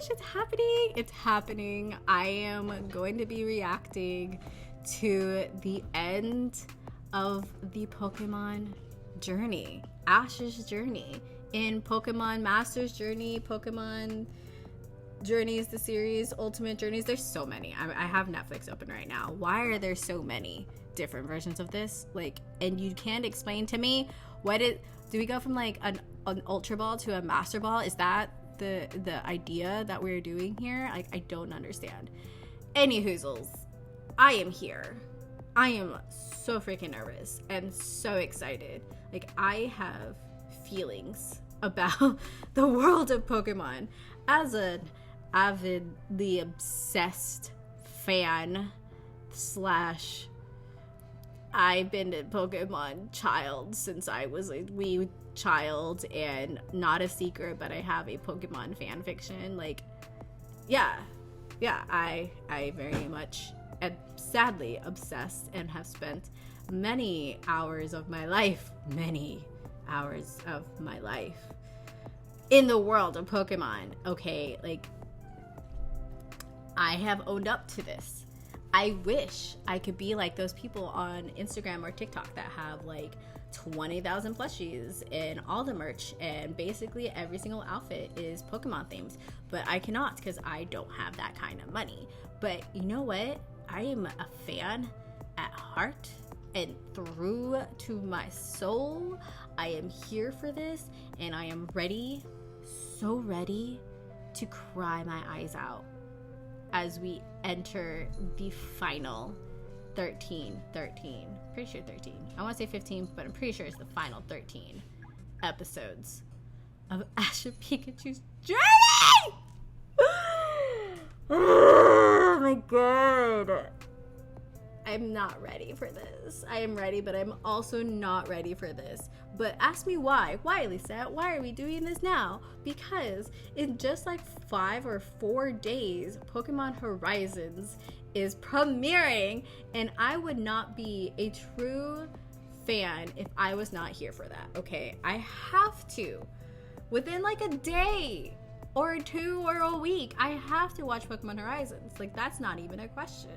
gosh, it's happening. It's happening. I am going to be reacting to the end of the Pokemon journey, Ash's journey in Pokemon Masters Journey, Pokemon Journeys, the series, Ultimate Journeys. There's so many. I have Netflix open right now. Why are there so many different versions of this? Like, and you can't explain to me do we go from like an Ultra Ball to a Master Ball? Is that the idea that we're doing here? Like, I don't understand. Any hoozles, I am here. I am so freaking nervous and so excited. Like, I have feelings about the world of Pokemon as an avidly obsessed fan / I've been a Pokemon child since I was a wee child, and not a secret, but I have a Pokemon fan fiction. Like, yeah, I very much am sadly obsessed and have spent many hours of my life in the world of Pokemon. Okay, like, I have owned up to this. I wish I could be like those people on Instagram or TikTok that have like 20,000 plushies and all the merch, and basically every single outfit is Pokemon themed. But I cannot, because I don't have that kind of money. But you know what? I am a fan at heart and through to my soul. I am here for this, and I am ready, so ready to cry my eyes out as we enter the final 13. Pretty sure 13. I want to say 15, but I'm pretty sure it's the final 13 episodes of Ash and Pikachu's journey! Oh my god. I'm not ready for this. I am ready, but I'm also not ready for this. But ask me why. Why, Lisette? Why are we doing this now? Because in just like 5 or 4 days, Pokemon Horizons is premiering, and I would not be a true fan if I was not here for that, okay? I have to. Within like a day or 2 or a week, I have to watch Pokemon Horizons. Like, that's not even a question.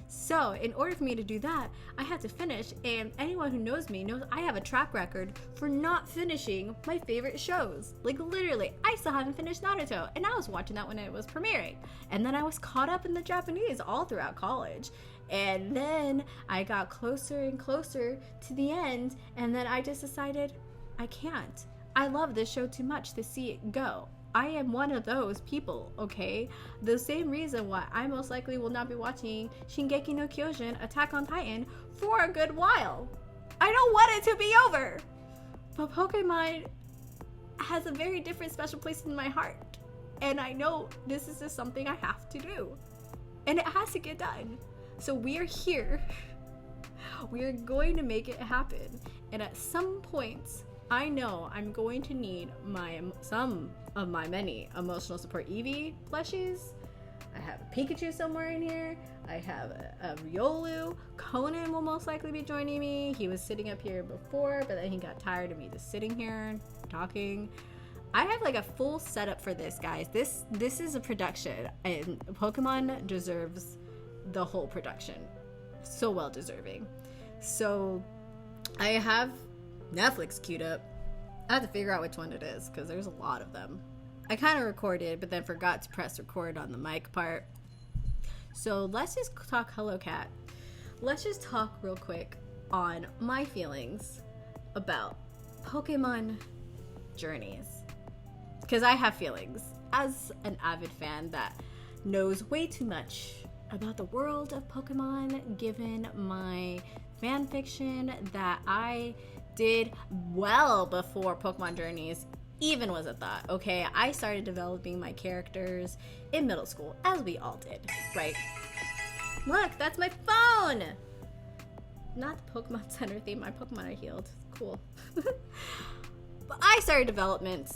So in order for me to do that, I had to finish, and anyone who knows me knows I have a track record for not finishing my favorite shows. Like, literally, I still haven't finished Naruto, and I was watching that when it was premiering. And then I was caught up in the Japanese all throughout college. And then I got closer and closer to the end, and then I just decided, I can't. I love this show too much to see it go. I am one of those people, okay? The same reason why I most likely will not be watching Shingeki no Kyojin Attack on Titan for a good while. I don't want it to be over. But Pokemon has a very different special place in my heart. And I know this is just something I have to do. And it has to get done. So we are here. We are going to make it happen. And at some point, I know I'm going to need some of my many emotional support Eevee plushies. I have a Pikachu somewhere in here. I have a Riolu. Conan will most likely be joining me. He was sitting up here before, but then he got tired of me just sitting here talking. I have like a full setup for this, guys. This is a production, and Pokemon deserves the whole production. So well deserving. So I have Netflix queued up. I have to figure out which one it is, because there's a lot of them. I kind of recorded, but then forgot to press record on the mic part. So let's just talk Hello Cat. Let's just talk real quick on my feelings about Pokemon Journeys. Because I have feelings. As an avid fan that knows way too much about the world of Pokemon, given my fan fiction that I did well before Pokemon Journeys even was a thought, okay? I started developing my characters in middle school, as we all did, right? Look, that's my phone! Not the Pokemon Center theme, my Pokemon are healed. Cool. But I started development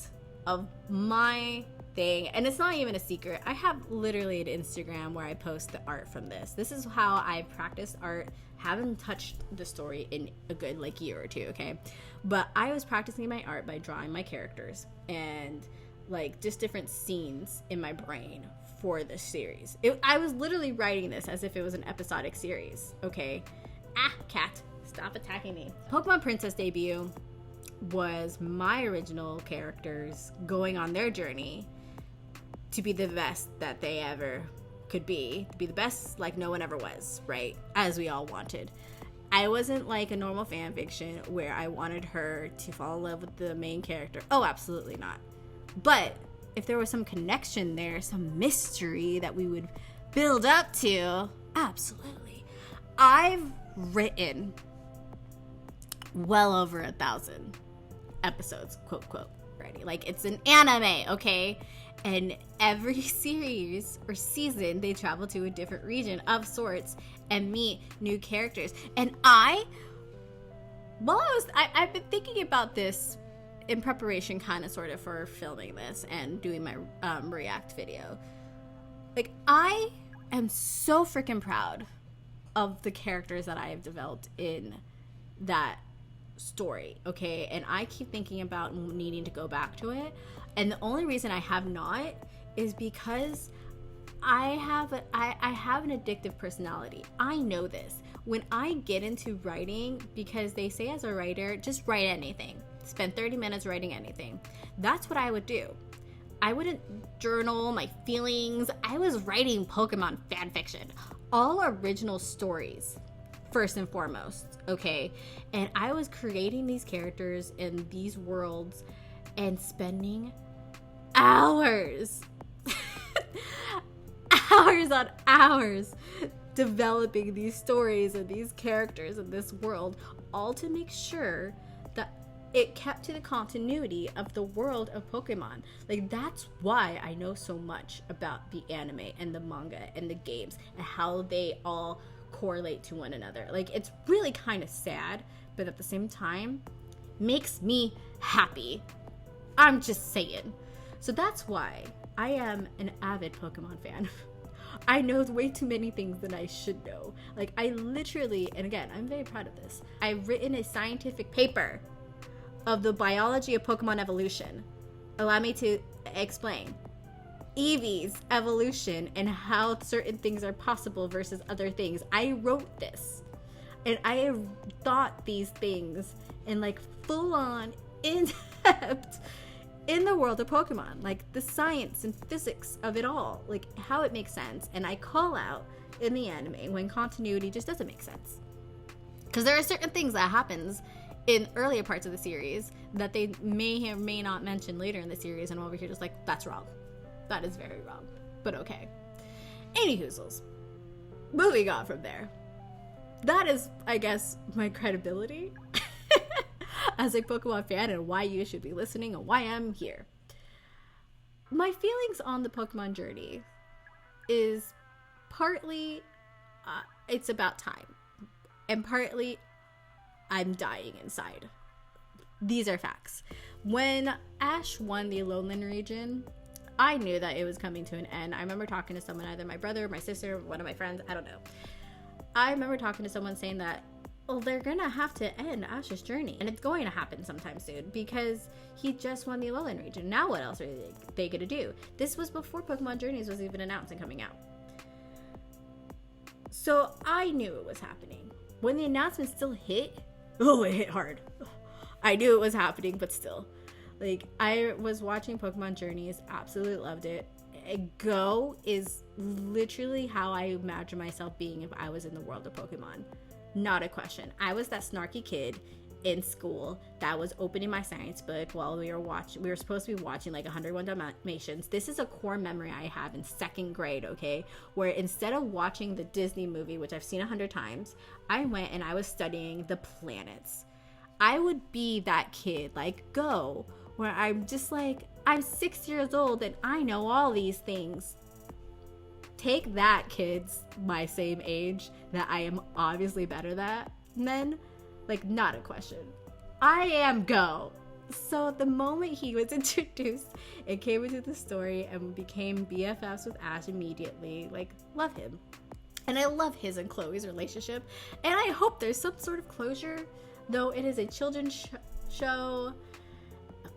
of my thing, and it's not even a secret. I have literally an Instagram where I post the art from this. This is how I practice art. Haven't touched the story in a good like year or two, okay? But I was practicing my art by drawing my characters, and like just different scenes in my brain for this series. I was literally writing this as if it was an episodic series, okay? Cat, stop attacking me. Pokemon Princess debut was my original characters going on their journey to be the best that they ever could be, to be the best like no one ever was, right? As we all wanted. I wasn't like a normal fan fiction where I wanted her to fall in love with the main character. Oh, absolutely not. But if there was some connection there, some mystery that we would build up to, absolutely. I've written well over 1,000 episodes, quote, quote, already. Like, it's an anime, okay? And every series or season, they travel to a different region of sorts and meet new characters. And I've been thinking about this in preparation kind of sort of for filming this and doing my react video. Like, I am so freaking proud of the characters that I have developed in that story, okay? And I keep thinking about needing to go back to it. And the only reason I have not is because I have an addictive personality. I know this. When I get into writing, because they say as a writer, just write anything. Spend 30 minutes writing anything. That's what I would do. I wouldn't journal my feelings. I was writing Pokemon fan fiction. All original stories, first and foremost, okay? And I was creating these characters in these worlds and spending hours hours on hours developing these stories and these characters in this world, all to make sure that it kept to the continuity of the world of Pokemon. Like, that's why I know so much about the anime and the manga and the games and how they all correlate to one another. Like, it's really kind of sad, but at the same time makes me happy. I'm just saying. So that's why I am an avid Pokemon fan. I know way too many things than I should know. Like, I literally, and again, I'm very proud of this, I've written a scientific paper of the biology of Pokemon evolution. Allow me to explain. Eevee's evolution and how certain things are possible versus other things. I wrote this. And I have thought these things in like full on, in-depth in the world of Pokemon, like the science and physics of it all, like how it makes sense. And I call out in the anime when continuity just doesn't make sense. Because there are certain things that happens in earlier parts of the series that they may or may not mention later in the series, and I'm over here just like, that's wrong. That is very wrong. But okay. Anyhoozles. Moving on from there. That is, I guess, my credibility as a Pokemon fan and why you should be listening and why I'm here. My feelings on the Pokemon journey is partly it's about time, and partly I'm dying inside. These are facts. When Ash won the Alolan region, I knew that it was coming to an end. I remember talking to someone, either my brother, my sister, one of my friends, I don't know. I remember talking to someone saying that, well, they're gonna have to end Ash's journey, and it's going to happen sometime soon because he just won the Alolan region. Now what else are they gonna do? This was before Pokemon Journeys was even announced and coming out. So I knew it was happening. When the announcement still hit, oh, it hit hard. I knew it was happening, but still. Like, I was watching Pokemon Journeys, absolutely loved it. Go is literally how I imagine myself being if I was in the world of Pokemon. Not a question. I was that snarky kid in school that was opening my science book while we were supposed to be watching like 101 Dalmatians. This is a core memory I have in second grade, okay? Where instead of watching the Disney movie, which I've seen 100 times, I went and I was studying the planets. I would be that kid, like Go, where I'm just like, I'm 6 years old and I know all these things. Take that, kids my same age that I am obviously better than, like, not a question. I am Go. So the moment he was introduced and came into the story and became BFFs with Ash immediately, like, love him. And I love his and Chloe's relationship. And I hope there's some sort of closure, though it is a children's show.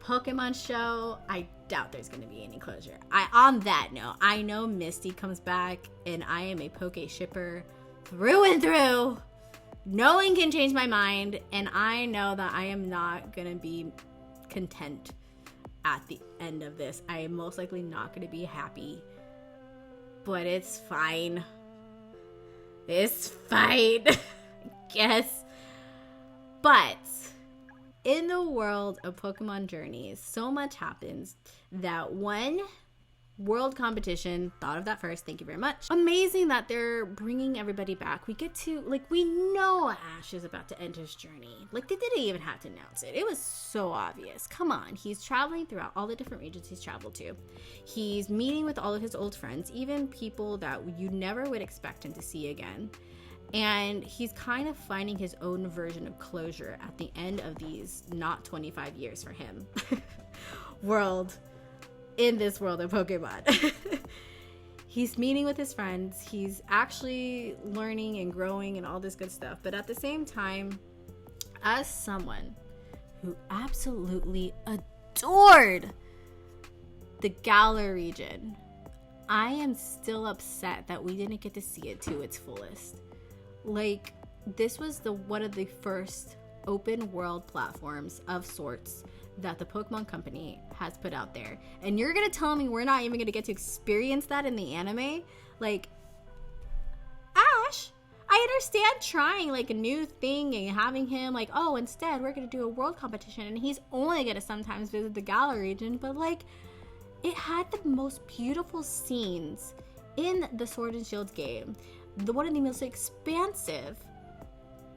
Pokemon show, I doubt there's going to be any closure. On that note, I know Misty comes back, and I am a Poke shipper through and through. No one can change my mind, and I know that I am not going to be content at the end of this. I am most likely not going to be happy, but it's fine. It's fine, I guess. But in the world of Pokemon Journeys, so much happens that one world competition, thought of that first, thank you very much. Amazing that they're bringing everybody back. We get to, like, we know Ash is about to end his journey. Like, they didn't even have to announce it. It was so obvious. Come on, he's traveling throughout all the different regions he's traveled to. He's meeting with all of his old friends, even people that you never would expect him to see again. And he's kind of finding his own version of closure at the end of these not 25 years for him in this world of Pokemon. He's meeting with his friends. He's actually learning and growing and all this good stuff. But at the same time, as someone who absolutely adored the Galar region, I am still upset that we didn't get to see it to its fullest. Like, this was one of the first open world platforms of sorts that the Pokemon Company has put out there. And you're gonna tell me we're not even gonna get to experience that in the anime? Like, Ash, I understand trying like a new thing and having him like, oh, instead we're gonna do a world competition and he's only gonna sometimes visit the Galar region, but like, it had the most beautiful scenes in the Sword and Shield game. One of the most expansive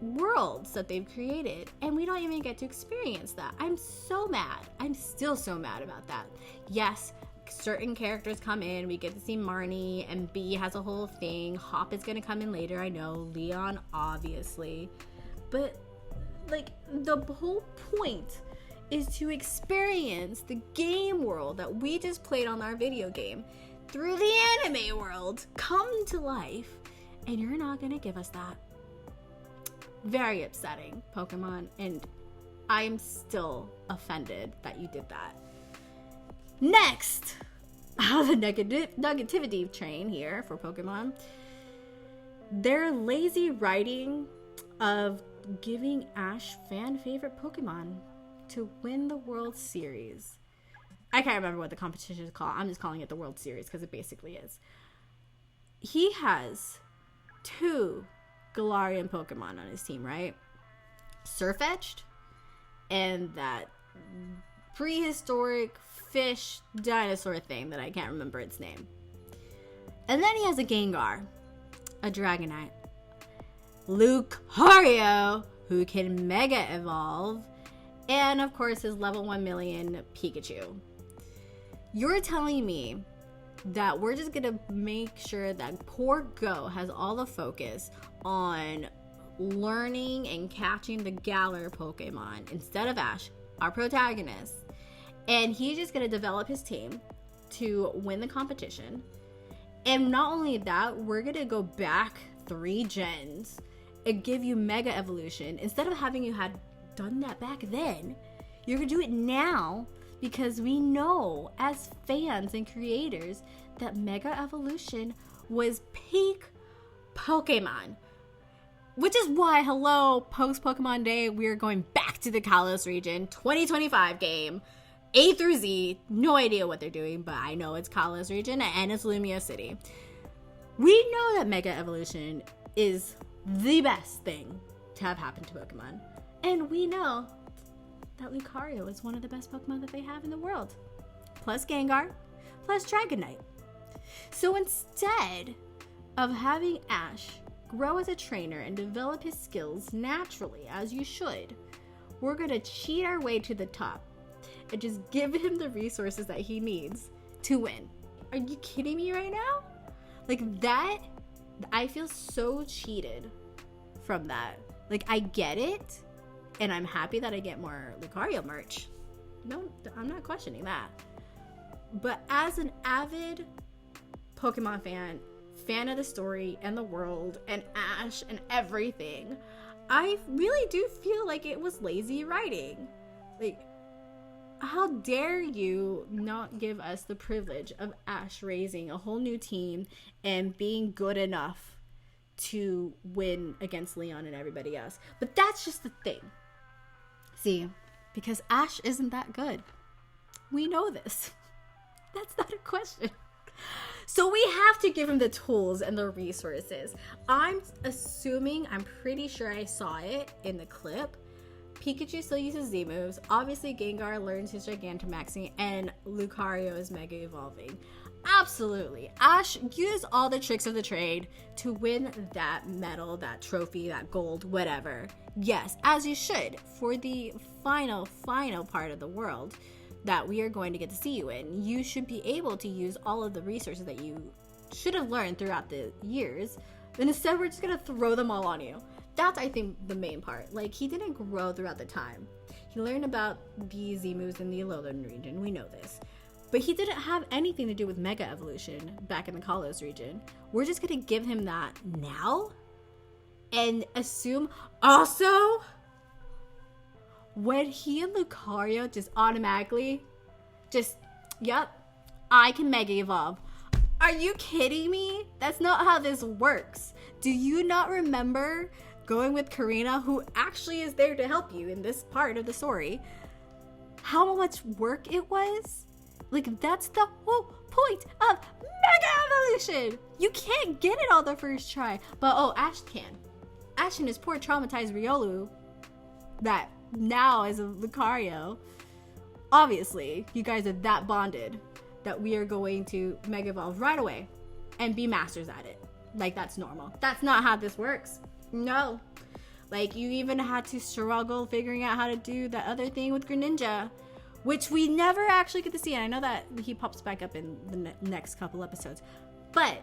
worlds that they've created, and we don't even get to experience that. I'm so mad. I'm still so mad about that. Yes, certain characters come in. We get to see Marnie, and B has a whole thing. Hop is gonna come in later, I know. Leon, obviously. But, like, the whole point is to experience the game world that we just played on our video game through the anime world come to life, and you're not gonna give us that. Very upsetting, Pokemon, and I'm still offended that you did that. Next, on the negativity train here for Pokemon, their lazy writing of giving Ash fan favorite Pokemon to win the World Series. I can't remember what the competition is called. I'm just calling it the World Series because it basically is. He has 2 Galarian Pokemon on his team, right? Surfetched and that prehistoric fish dinosaur thing that I can't remember its name. And then he has a Gengar, a Dragonite, Lucario, who can Mega Evolve, and of course his level 1 million Pikachu. You're telling me that we're just gonna make sure that poor Go has all the focus on learning and catching the Galar Pokemon instead of Ash, our protagonist, and he's just gonna develop his team to win the competition. And not only that, we're gonna go back 3 gens and give you Mega Evolution instead of having you had done that back then. You're gonna do it now because we know as fans and creators that Mega Evolution was peak Pokemon. Which is why, hello, post-Pokemon Day, we're going back to the Kalos region, 2025 game, A through Z, no idea what they're doing, but I know it's Kalos region and it's Lumia City. We know that Mega Evolution is the best thing to have happen to Pokemon. And we know that Lucario is one of the best Pokemon that they have in the world. Plus Gengar, plus Dragonite. So instead of having Ash grow as a trainer and develop his skills naturally, as you should, we're gonna cheat our way to the top and just give him the resources that he needs to win. Are you kidding me right now? Like that, I feel so cheated from that. Like, I get it, and I'm happy that I get more Lucario merch. No, I'm not questioning that. But as an avid Pokemon fan of the story and the world and Ash and everything, I really do feel like it was lazy writing. Like, how dare you not give us the privilege of Ash raising a whole new team and being good enough to win against Leon and everybody else. But that's just the thing. See, because Ash isn't that good. We know this. That's not a question. So we have to give him the tools and the resources. I'm pretty sure I saw it in the clip. Pikachu still uses Z moves. Obviously, Gengar learns his Gigantamaxing, and Lucario is Mega Evolving. Absolutely. Ash used all the tricks of the trade to win that medal, that trophy, that gold, whatever. Yes, as you should, for the final part of the world that we are going to get to see you in. You should be able to use all of the resources that you should have learned throughout the years. And instead, we're just going to throw them all on you. That's, I think, the main part. Like, he didn't grow throughout the time. He learned about the Z moves in the Alolan region. We know this. But he didn't have anything to do with Mega Evolution back in the Kalos region. We're just going to give him that now? And assume also, when he and Lucario just automatically yep, I can Mega Evolve. Are you kidding me? That's not how this works. Do you not remember going with Karina, who actually is there to help you in this part of the story, how much work it was? Like, that's the whole point of Mega Evolution. You can't get it on the first try. But, Ash can. Ash and his poor traumatized Riolu, that now is a Lucario. Obviously, you guys are that bonded that we are going to Mega Evolve right away and be masters at it. Like, that's normal. That's not how this works. No. Like, you even had to struggle figuring out how to do that other thing with Greninja, which we never actually get to see. And I know that he pops back up in the next couple episodes. But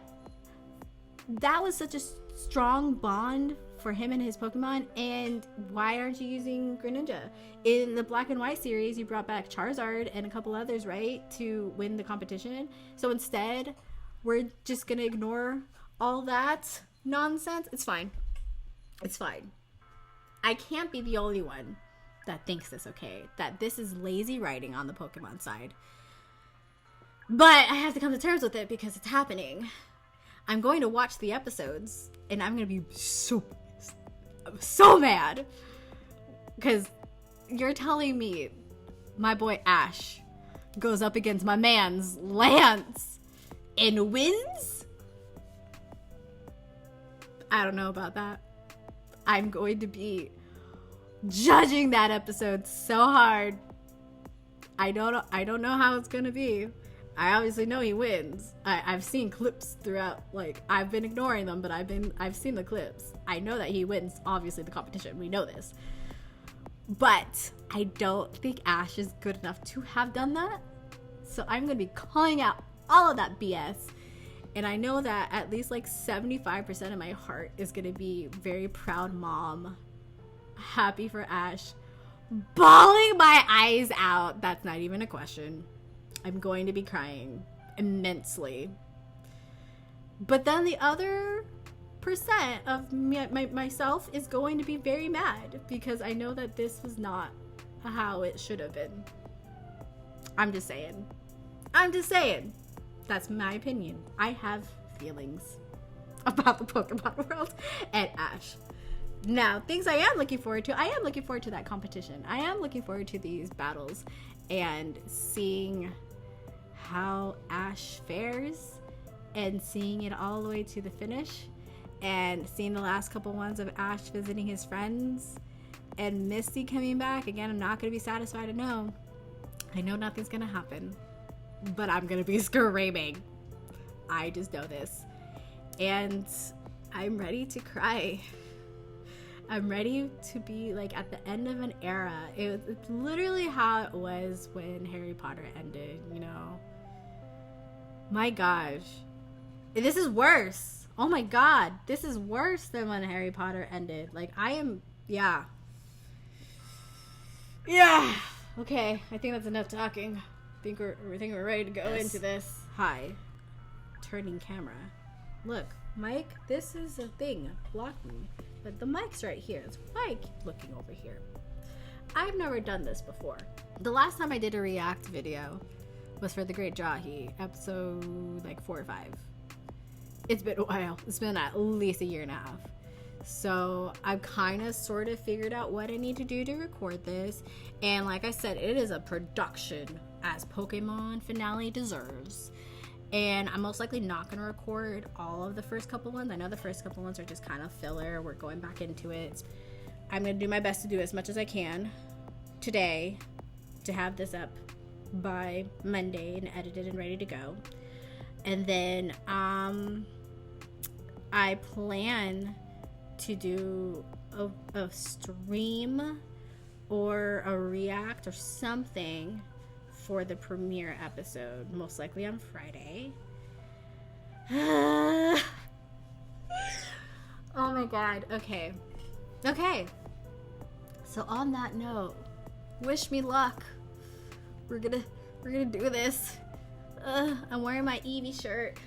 that was such a strong bond for him and his Pokemon. And why aren't you using Greninja? In the Black and White series, you brought back Charizard and a couple others, right, to win the competition. So instead, we're just going to ignore all that nonsense. It's fine. It's fine. I can't be the only one that thinks this, okay? That this is lazy writing on the Pokemon side. But I have to come to terms with it because it's happening. I'm going to watch the episodes and I'm going to be so mad. Because you're telling me my boy Ash goes up against my man's Lance and wins? I don't know about that. I'm going to be judging that episode so hard. I don't know how it's gonna be. I obviously know he wins. I've seen clips throughout, like, I've been ignoring them, but I've seen the clips. I know that he wins, obviously, the competition. We know this. But I don't think Ash is good enough to have done that. So I'm gonna be calling out all of that BS. And I know that at least like 75% of my heart is going to be very proud mom, happy for Ash, bawling my eyes out. That's not even a question. I'm going to be crying immensely. But then the other percent of myself is going to be very mad because I know that this was not how it should have been. I'm just saying. That's my opinion. I have feelings about the Pokemon world and Ash. Now, things I am looking forward to. I am looking forward to that competition. I am looking forward to these battles and seeing how Ash fares and seeing it all the way to the finish and seeing the last couple ones of Ash visiting his friends and Misty coming back. Again, I'm not going to be satisfied to know. I know nothing's going to happen. But I'm gonna be screaming. I just know this. And I'm ready to cry. I'm ready to be like at the end of an era. It's literally how it was when Harry Potter ended, you know? My gosh. This is worse. Oh my god. This is worse than when Harry Potter ended. Like, yeah. Okay, I think that's enough talking. I think we're ready to go into this. Hi. Turning camera. Look, Mike, this is a thing. Block me. But the mic's right here. That's why I keep looking over here. I've never done this before. The last time I did a react video was for The Great Jahi, episode like 4 or 5. It's been a while. It's been at least a year and a half. So I've kind of sort of figured out what I need to do to record this. And like I said, it is a production as Pokémon Finale deserves. And I'm most likely not going to record all of the first couple ones. I know the first couple ones are just kind of filler. We're going back into it. I'm going to do my best to do as much as I can today to have this up by Monday and edited and ready to go. And then I plan to do a stream or a react or something for the premiere episode, most likely on Friday. Oh my god. Okay. So on that note, wish me luck. We're gonna do this. I'm wearing my Eevee shirt.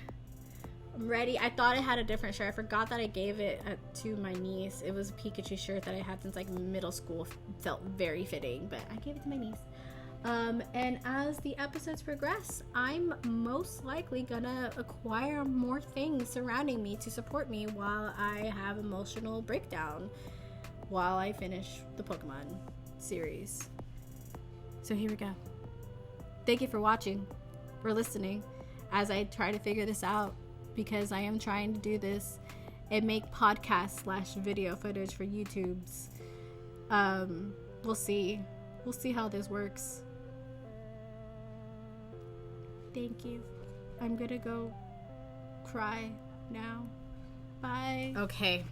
I'm ready. I thought I had a different shirt. I forgot that I gave it to my niece. It was a Pikachu shirt that I had since like middle school. Felt very fitting, but I gave it to my niece. And as the episodes progress, I'm most likely gonna acquire more things surrounding me to support me while I have emotional breakdown while I finish the Pokemon series. So here we go. Thank you for watching or listening as I try to figure this out, because I am trying to do this and make podcast / video footage for YouTube's. We'll see how this works. Thank you. I'm gonna go cry now. Bye. Okay.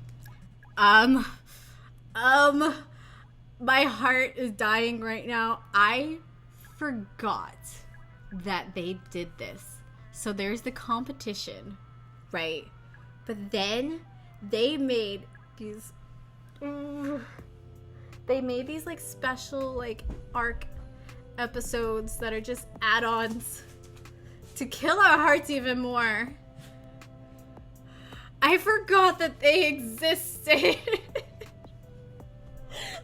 My heart is dying right now. I forgot that they did this. So there's the competition, right? But then they made these like special like arc episodes that are just add-ons to kill our hearts even more. I forgot that they existed.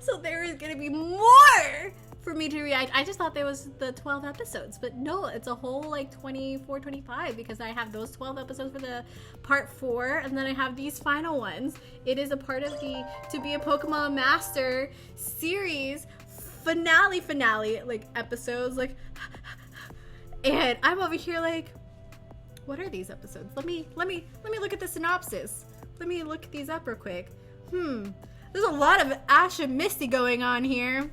So there is gonna be more for me to react. I just thought there was the 12 episodes, but no, it's a whole like 24, 25, because I have those 12 episodes for the part 4, and then I have these final ones. It is a part of the To Be a Pokemon Master series finale, like episodes, like, and I'm over here like, what are these episodes? Let me look at the synopsis. Let me look these up real quick. There's a lot of Ash and Misty going on here.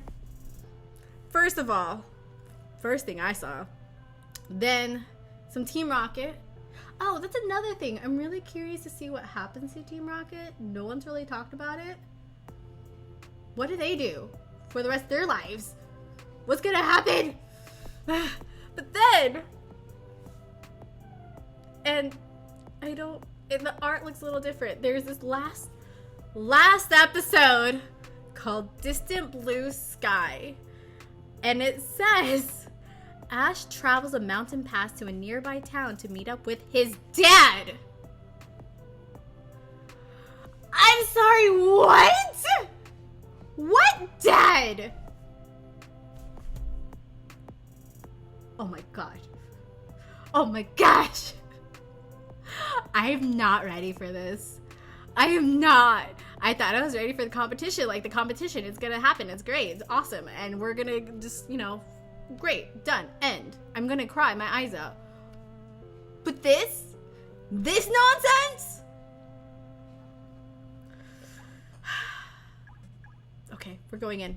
First of all, first thing I saw, then some Team Rocket. Oh, that's another thing. I'm really curious to see what happens to Team Rocket. No one's really talked about it. What do they do for the rest of their lives? What's gonna happen? But then, and the art looks a little different. There's this last episode called Distant Blue Sky. And it says, Ash travels a mountain pass to a nearby town to meet up with his dad. I'm sorry, what? What dad? Oh my god. Oh my gosh. I am not ready for this. I am not. I thought I was ready for the competition. Like, the competition is gonna happen. It's great. It's awesome. And we're gonna just, great. Done. End. I'm gonna cry my eyes out. But this nonsense? Okay, we're going in.